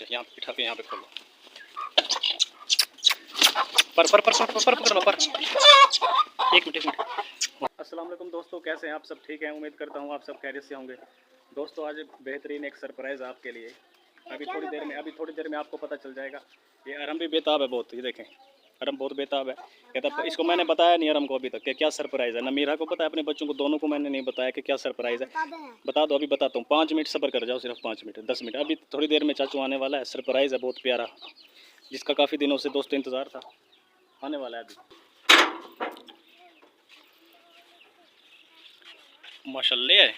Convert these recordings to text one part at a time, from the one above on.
यहाँ पे बिठा के यहाँ पे खोलो। पर पकड़ लो पर। एक मिनट। अस्सलाम वालेकुम दोस्तों, कैसे हैं आप सब? ठीक हैं, उम्मीद करता हूँ आप सब खैरियत से होंगे। दोस्तों आज बेहतरीन एक सरप्राइज़ आपके लिए। अभी थोड़ी देर में आपको पता चल जाएगा। ये अरम भी बेताब है बहुत, ये देखें अरम बहुत बेताब है। कहता इसको मैंने बताया नहीं अरम को अभी तक कि क्या सरप्राइज़ है। ना मीरा को पता है, अपने बच्चों को दोनों को मैंने नहीं बताया कि क्या सरप्राइज़ है। बता दो, अभी बताता हूँ। 5 मिनट सब्र कर जाओ, सिर्फ 5 मिनट 10 मिनट। अभी थोड़ी देर में चाचू आने वाला है। सरप्राइज़ है बहुत प्यारा, जिसका काफ़ी दिनों से दोस्तों इंतज़ार था। आने वाला है अभी माशाल्लाह। ले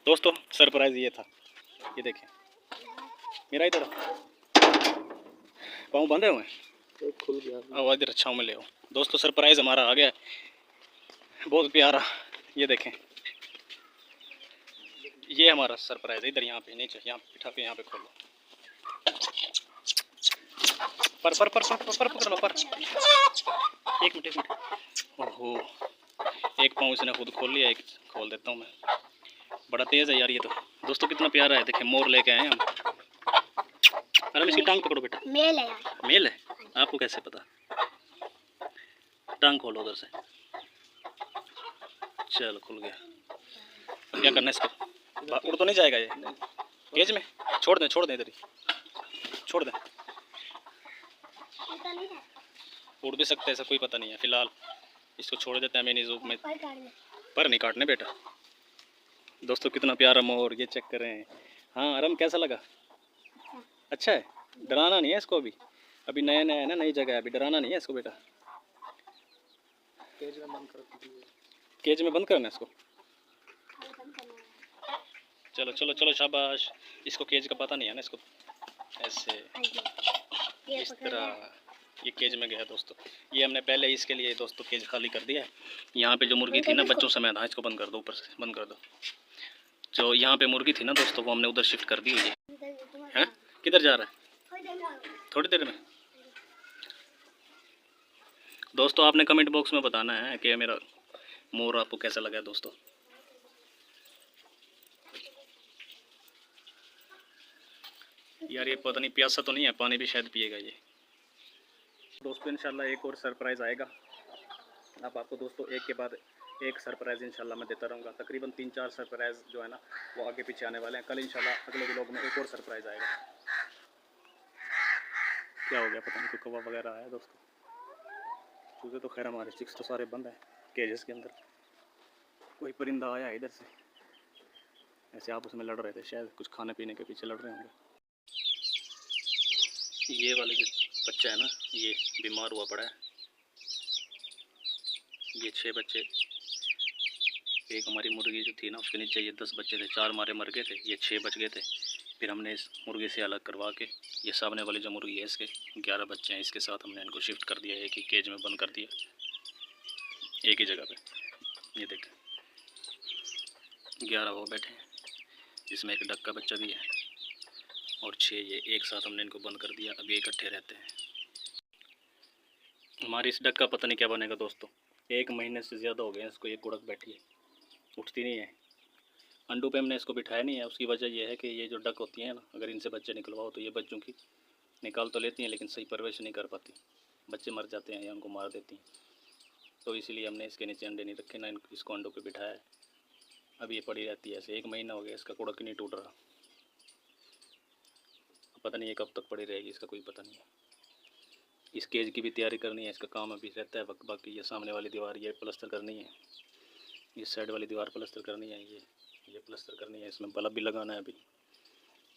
दोस्तों, सरप्राइज़ ये था। ये देखें मेरा इधर पाँव बंधे हुए हैं, खुल गया। आवाज़ इधर छाँव में ले आओ। दोस्तों सरप्राइज़ हमारा आ गया है, बहुत प्यारा। ये देखें, ये हमारा सरप्राइज़ है। इधर यहाँ पे नीचे, यहाँ बिठा के यहाँ पे खोलो। पर पकड़ लो पर। एक मिनट। ओहो, एक पाँव इसने खुद खोल लिया, एक खोल देता हूँ मैं। बड़ा तेज़ है यार ये तो। दोस्तों कितना प्यारा है, देखें मोर लेके आए हम। अरे इसकी टांग पकड़ो बेटा। मेल है यार। मेल है? आपको कैसे पता? टांग खोलो उधर से। चलो खुल गया। क्या करना है इसको? उड़ तो नहीं जाएगा ये केज में? छोड़ दें इधर ही छोड़ दें। उड़ भी सकते हैं, ऐसा कोई पता नहीं है। फिलहाल इसको छोड़ देते हैं मैंने ज़ूम में। पर नहीं काटने बेटा। दोस्तों कितना प्यारा मोर, ये चेक करें। हाँ अरम कैसा लगा? अच्छा है, डराना नहीं है इसको। अभी नया है ना, नई जगह है, अभी डराना नहीं है इसको बेटा। केज में बंद करना है इसको। चलो शाबाश। इसको केज का पता नहीं है ना इसको। ऐसे इस तरह ये केज में गया दोस्तों। ये हमने पहले इसके लिए दोस्तों केज खाली कर दिया है। यहाँ पे जो मुर्गी थी ना बच्चों समेत, हाँ इसको बंद कर दो, ऊपर से बंद कर दो। जो यहाँ पे मुर्गी थी ना दोस्तों, वो हमने उधर शिफ्ट कर दी हुई है। किधर जा रहा है? थोड़ी देर में। दोस्तों आपने कमेंट बॉक्स में बताना है कि मेरा मोर आपको कैसा लगा दोस्तों। यार ये पता नहीं प्यासा तो नहीं है, पानी भी शायद पिएगा ये। दोस्तों इंशाल्लाह एक और सरप्राइज़ आएगा। अब आपको दोस्तों एक के बाद एक सरप्राइज़ इंशाल्लाह मैं देता रहूँगा। तकरीबन 3-4 सरप्राइज़ जो है ना वो आगे पीछे आने वाले हैं। कल इंशाल्लाह अगले व्लॉग में एक और सरप्राइज़ आएगा। क्या हो गया पता नहीं, कोई कौवा वगैरह आया दोस्तों। चूजे तो खैर हमारे चिक्स तो सारे बंद हैं केजेस के अंदर। कोई परिंदा आया इधर से, ऐसे आप उसमें लड़ रहे थे, शायद कुछ खाने पीने के पीछे लड़ रहे होंगे। ये वाले जो बच्चा है ना, ये बीमार हुआ पड़ा है। ये 6 बच्चे, एक हमारी मुर्गी जो थी ना उसके नीचे ये 10 बच्चे थे। 4 हमारे मर गए थे, ये 6 बच गए थे। फिर हमने इस मुर्गी से अलग करवा के, ये सामने वाली जो मुर्गी है इसके 11 बच्चे हैं, इसके साथ हमने इनको शिफ्ट कर दिया। एक ही केज में बंद कर दिया, एक ही जगह पे। ये देखें 11 वो बैठे हैं, जिसमें एक डक का बच्चा भी है, और 6 ये एक साथ हमने इनको बंद कर दिया। अभी इकट्ठे रहते हैं। हमारी इस डक का पता नहीं क्या बनेगा दोस्तों। 1 महीने से ज़्यादा हो गए इसको, ये गुड़क बैठी है, उठती नहीं है। अंडों पे हमने इसको बिठाया नहीं है। उसकी वजह यह है कि ये जो डक होती हैं ना, अगर इनसे बच्चे निकलवाओ तो ये बच्चों की निकाल तो लेती हैं, लेकिन सही परवरिश नहीं कर पाती। बच्चे मर जाते हैं या उनको मार देती हैं। तो इसीलिए हमने इसके नीचे अंडे नहीं रखे, ना इसको अंडों पे बिठाया है। अब ये पड़ी रहती है ऐसे। 1 महीना हो गया, इसका कुड़क ही नहीं टूट रहा। पता नहीं ये कब तक पड़ी रहेगी, इसका कोई पता नहीं है। इस केज की भी तैयारी करनी है, इसका काम अभी रहता है वक्त। बाकी ये सामने वाली दीवार ये प्लास्टर करनी है, इस साइड वाली दीवार प्लास्टर करनी है, ये प्लास्टर करनी है। इसमें बल्ब भी लगाना है अभी,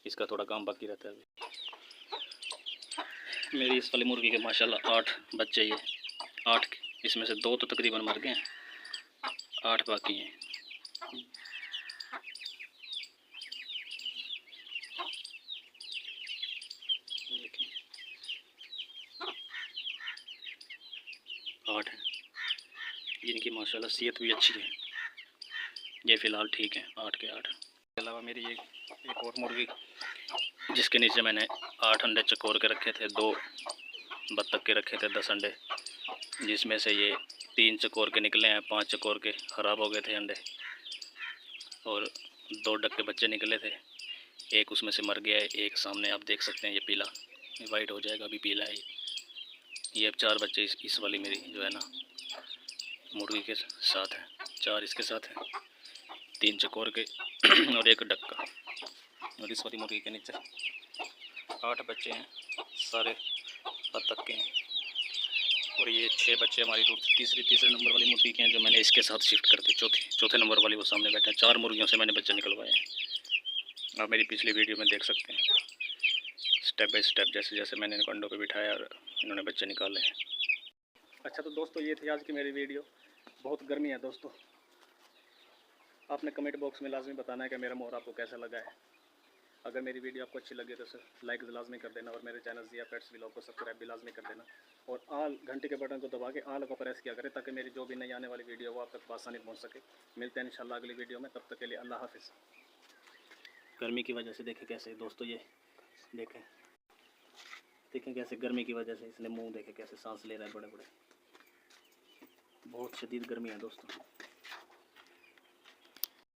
इसका थोड़ा काम बाकी रहता है अभी। मेरी इस वाली मुर्गी के माशाल्लाह 8 बच्चे, ये 8, इसमें से 2 तो तकरीबन मर गए हैं, 8 बाकी हैं। देखिए 8 हैं। इनकी माशाल्लाह सेहत भी अच्छी है। ये फ़िलहाल ठीक है, 8 के 8। इसके अलावा मेरी एक और मुर्गी, जिसके नीचे मैंने 8 अंडे चकोर के रखे थे, 2 बत्तख के रखे थे 10 अंडे, जिसमें से ये 3 चकोर के निकले हैं, 5 चकोर के ख़राब हो गए थे अंडे, और 2 डक के बच्चे निकले थे। एक उसमें से मर गया है, एक सामने आप देख सकते हैं, ये पीला, ये वाइट हो जाएगा, अभी पीला है। ये अब 4 बच्चे इस वाली मेरी जो है ना मुर्गी के साथ है, 4 इसके साथ है, 3 चकोर के और 1 डक्का। और इस वाली मुर्गी के नीचे 8 बच्चे हैं, सारे बत्तख के हैं। और ये 6 बच्चे हमारी तीसरे नंबर वाली मुर्गी के हैं, जो मैंने इसके साथ शिफ्ट कर दी। चौथे नंबर वाली वो सामने बैठे हैं। 4 मुर्गियों से मैंने बच्चे निकलवाए हैं। आप मेरी पिछली वीडियो में देख सकते हैं, स्टेप बाय स्टेप जैसे जैसे मैंने इनको अंडों पे बिठाया और इन्होंने बच्चे निकाले हैं। अच्छा तो दोस्तों, ये थी आज की मेरी वीडियो। बहुत गर्मी है दोस्तों। आपने कमेंट बॉक्स में लाजमी बताना है कि मेरा मोर आपको कैसा लगा है। अगर मेरी वीडियो आपको अच्छी लगी तो सर लाइक लाजमी कर देना, और मेरे चैनल जिया पेट्स व्लॉग को सब्सक्राइब भी लाजमी कर देना, और आल घंटे के बटन को दबा के आल को प्रेस किया करें, ताकि मेरी जो भी नई आने वाली वीडियो वो आप तक आसानी पहुँच सके। मिलते हैं इंशाल्लाह अगली वीडियो में, तब तक के लिए अल्लाह हाफिज़। गर्मी की वजह से देखें कैसे दोस्तों, ये देखें कैसे गर्मी की वजह से इसने मुँह देखे कैसे सांस ले रहा है, बड़े बड़े। बहुत शदीद गर्मी है दोस्तों।